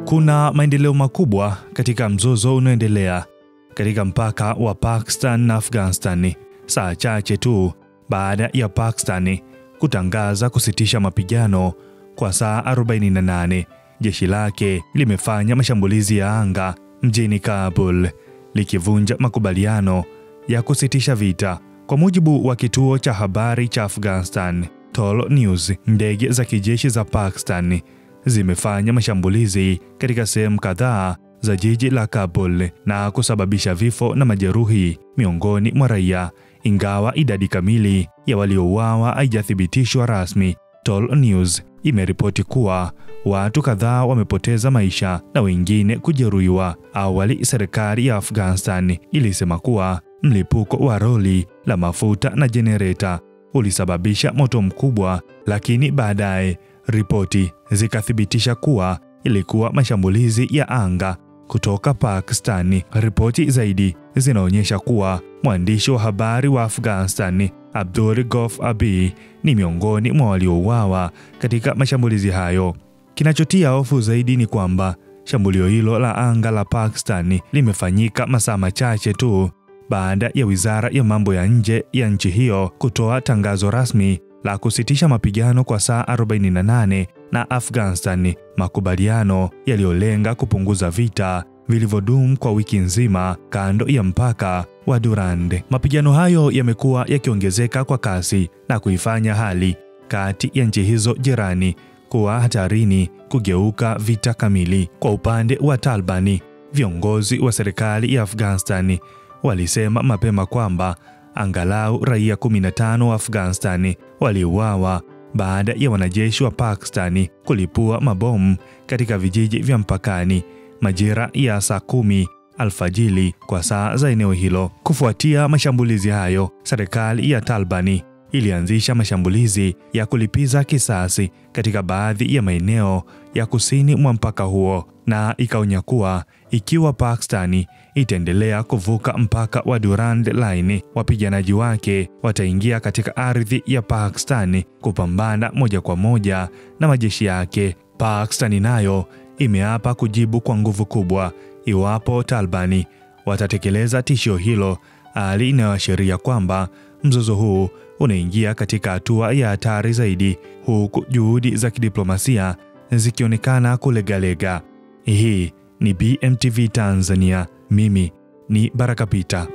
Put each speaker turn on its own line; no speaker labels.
Kuna maendeleo makubwa katika mzozo unaoendelea katika mpaka wa Pakistan na Afghanistan, saa chache tu baada ya Pakistan kutangaza kusitisha mapigano kwa saa 48. Jeshi lake limefanya mashambulizi ya anga mjini Kabul, likivunja makubaliano ya kusitisha vita. Kwa mujibu wa kituo cha habari cha Afghanistan, TOL News, ndege za kijeshi za Pakistan zimefanya mashambulizi katika sehemu kadhaa za jiji la Kabul na kusababisha vifo na majeruhi miongoni mwa raia, ingawa idadi kamili ya waliouawa haijathibitishwa rasmi. TOL News imeripoti kuwa watu kadhaa wamepoteza maisha na wengine kujeruhiwa. Awali, serikali ya Afghanistan ilisema kuwa mlipuko wa roli la mafuta na jenereta ulisababisha moto mkubwa, lakini baadaye ripoti zikathibitisha kuwa ilikuwa mashambulizi ya anga kutoka Pakistan. Ripoti zaidi zinaonyesha kuwa mwandishi wa habari wa Afghanistan Abdul Ghaffar Abi ni miongoni mwa waliouawa katika mashambulizi hayo. Kinachotia hofu zaidi ni kwamba shambulio hilo la anga la Pakistan limefanyika masaa machache tu baada ya wizara ya mambo ya nje ya nchi hiyo kutoa tangazo rasmi la kusitisha mapigano kwa saa 48 na Afghanistan, makubaliano yaliyolenga kupunguza vita vilivyodumu kwa wiki nzima kando ya mpaka wa Durand. Mapigano hayo yamekuwa yakiongezeka kwa kasi na kuifanya hali kati ya nchi hizo jirani kuwa hatarini kugeuka vita kamili. Kwa upande wa Taliban, viongozi wa serikali ya Afghanistan walisema mapema kwamba angalau raia 15 wa Afghanistan waliuawa baada ya wanajeshi wa Pakistan kulipua mabomu katika vijiji vya mpakani majira ya saa 10 alfajiri kwa saa za eneo hilo. Kufuatia mashambulizi hayo, serikali ya Taliban ilianzisha mashambulizi ya kulipiza kisasi katika baadhi ya maeneo ya kusini mwa mpaka huo, na ikaonya kuwa ikiwa Pakistan itaendelea kuvuka mpaka wa Durand Line, wapiganaji wake wataingia katika ardhi ya Pakistan kupambana moja kwa moja na majeshi yake. Pakistan nayo imeapa kujibu kwa nguvu kubwa iwapo Taliban watatekeleza tishio hilo, hali inayoashiria kwamba mzozo huu unaingia katika hatua ya hatari zaidi, huku juhudi za kidiplomasia zikionekana kulegalega. Hii ni BMTV Tanzania. Mimi ni Baraka Peter.